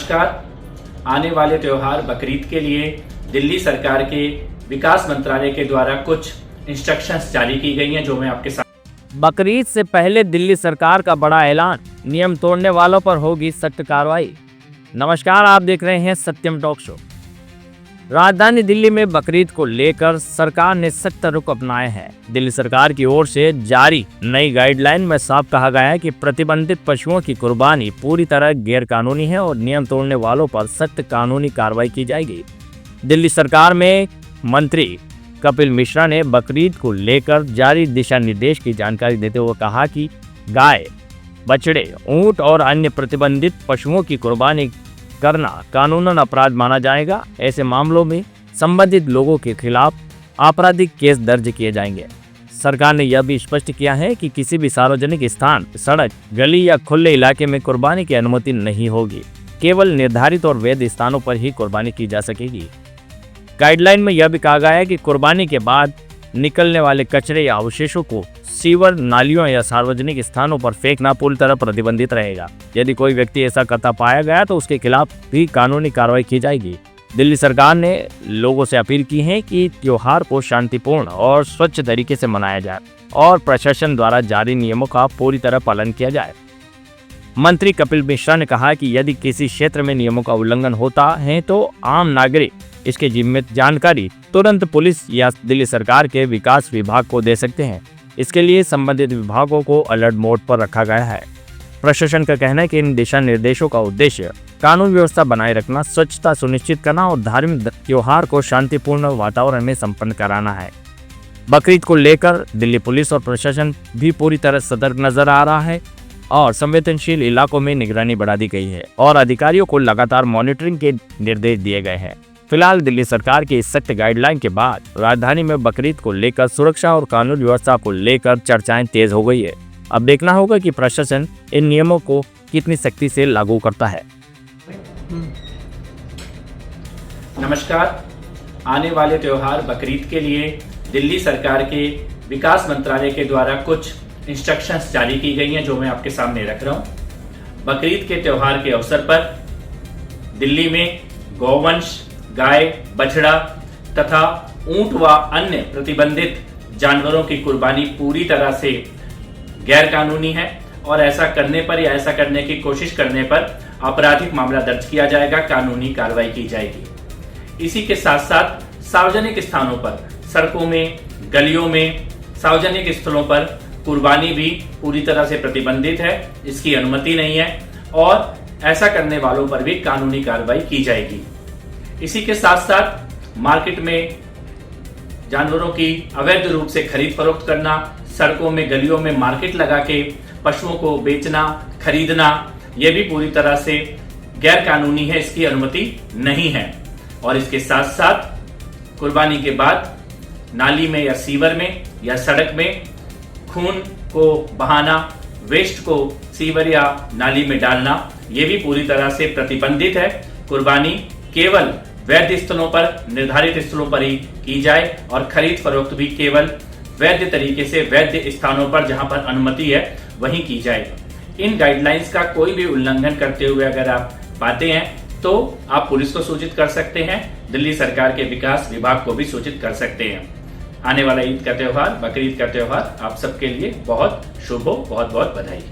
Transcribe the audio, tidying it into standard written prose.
नमस्कार। आने वाले त्योहार बकरीद के लिए दिल्ली सरकार के विकास मंत्रालय के द्वारा कुछ इंस्ट्रक्शंस जारी की गई हैं जो मैं आपके साथ। बकरीद से पहले दिल्ली सरकार का बड़ा ऐलान, नियम तोड़ने वालों पर होगी सख्त कार्रवाई। नमस्कार, आप देख रहे हैं सत्यम टॉक शो। राजधानी दिल्ली में बकरीद को लेकर सरकार ने सख्त रुख अपनाया है। दिल्ली सरकार की ओर से जारी नई गाइडलाइन में साफ कहा गया है कि प्रतिबंधित पशुओं की कुर्बानी पूरी तरह गैर कानूनी है और नियम तोड़ने वालों पर सख्त कानूनी कार्रवाई की जाएगी। दिल्ली सरकार में मंत्री कपिल मिश्रा ने बकरीद को लेकर जारी दिशा निर्देश की जानकारी देते हुए कहा कि गाय, बछड़े, ऊंट और अन्य प्रतिबंधित पशुओं की कुर्बानी करना कानूनन अपराध माना जाएगा। ऐसे मामलों में संबंधित लोगों के खिलाफ आपराधिक केस दर्ज किए जाएंगे। सरकार ने यह भी स्पष्ट किया है कि किसी भी सार्वजनिक स्थान, सड़क, गली या खुले इलाके में कुर्बानी की अनुमति नहीं होगी। केवल निर्धारित और वैध स्थानों पर ही कुर्बानी की जा सकेगी। गाइडलाइन में यह भी कहा गया है कि कुर्बानी के बाद निकलने वाले कचरे या अवशेषों को सीवर, नालियों या सार्वजनिक स्थानों पर फेंकना पूरी तरह प्रतिबंधित रहेगा। यदि कोई व्यक्ति ऐसा करता पाया गया तो उसके खिलाफ भी कानूनी कार्रवाई की जाएगी। दिल्ली सरकार ने लोगों से अपील की है कि त्योहार को शांतिपूर्ण और स्वच्छ तरीके से मनाया जाए और प्रशासन द्वारा जारी नियमों का पूरी तरह पालन किया जाए। मंत्री कपिल मिश्रा ने कहा कि यदि किसी क्षेत्र में नियमों का उल्लंघन होता है तो आम नागरिक इसके जिम्मेदार जानकारी तुरंत पुलिस या दिल्ली सरकार के विकास विभाग को दे सकते हैं। इसके लिए संबंधित विभागों को अलर्ट मोड पर रखा गया है। प्रशासन का कहना है कि इन दिशा निर्देशों का उद्देश्य कानून व्यवस्था बनाए रखना, स्वच्छता सुनिश्चित करना और धार्मिक त्योहार को शांतिपूर्ण वातावरण में संपन्न कराना है। बकरीद को लेकर दिल्ली पुलिस और प्रशासन भी पूरी तरह सतर्क नजर आ रहा है और संवेदनशील इलाकों में निगरानी बढ़ा दी गई है और अधिकारियों को लगातार मॉनिटरिंग के निर्देश दिए गए हैं। फिलहाल दिल्ली सरकार की इस सख्त गाइडलाइन के बाद राजधानी में बकरीद को लेकर सुरक्षा और कानून व्यवस्था को लेकर चर्चाएं तेज हो गई है। अब देखना होगा कि प्रशासन इन नियमों को कितनी सख्ती से लागू करता है। नमस्कार। आने वाले त्योहार बकरीद के लिए दिल्ली सरकार के विकास मंत्रालय के द्वारा कुछ इंस्ट्रक्शंस जारी की गई हैं जो मैं आपके सामने रख रहा हूं। बकरीद के त्योहार के अवसर पर दिल्ली में गौवंश, गाय, बछड़ा तथा ऊंट व अन्य प्रतिबंधित जानवरों की कुर्बानी पूरी तरह से गैर कानूनी है और ऐसा करने पर या ऐसा करने की कोशिश करने पर आपराधिक मामला दर्ज किया जाएगा, कानूनी कार्रवाई की जाएगी। इसी के साथ साथ सार्वजनिक स्थानों पर, सड़कों में, गलियों में, सार्वजनिक स्थलों पर कुर्बानी भी पूरी तरह से प्रतिबंधित है, इसकी अनुमति नहीं है और ऐसा करने वालों पर भी कानूनी कार्रवाई की जाएगी। इसी के साथ साथ मार्केट में जानवरों की अवैध रूप से खरीद फरोख्त करना, सड़कों में, गलियों में मार्केट लगा के पशुओं को बेचना, खरीदना, यह भी पूरी तरह से गैर कानूनी है, इसकी अनुमति नहीं है। और इसके साथ साथ कुर्बानी के बाद नाली में या सीवर में या सड़क में खून को बहाना, वेस्ट को सीवर या नाली में डालना, यह भी पूरी तरह से प्रतिबंधित है। कुर्बानी केवल वैध स्थलों पर, निर्धारित स्थलों पर ही की जाए और खरीद फरोख्त भी केवल वैध तरीके से, वैध स्थानों पर जहां पर अनुमति है वहीं की जाए। इन गाइडलाइंस का कोई भी उल्लंघन करते हुए अगर आप पाते हैं तो आप पुलिस को सूचित कर सकते हैं, दिल्ली सरकार के विकास विभाग को भी सूचित कर सकते हैं। आने वाला ईद का त्योहार, बकरीद का त्योहार आप सबके लिए बहुत शुभ हो। बहुत बहुत बधाई।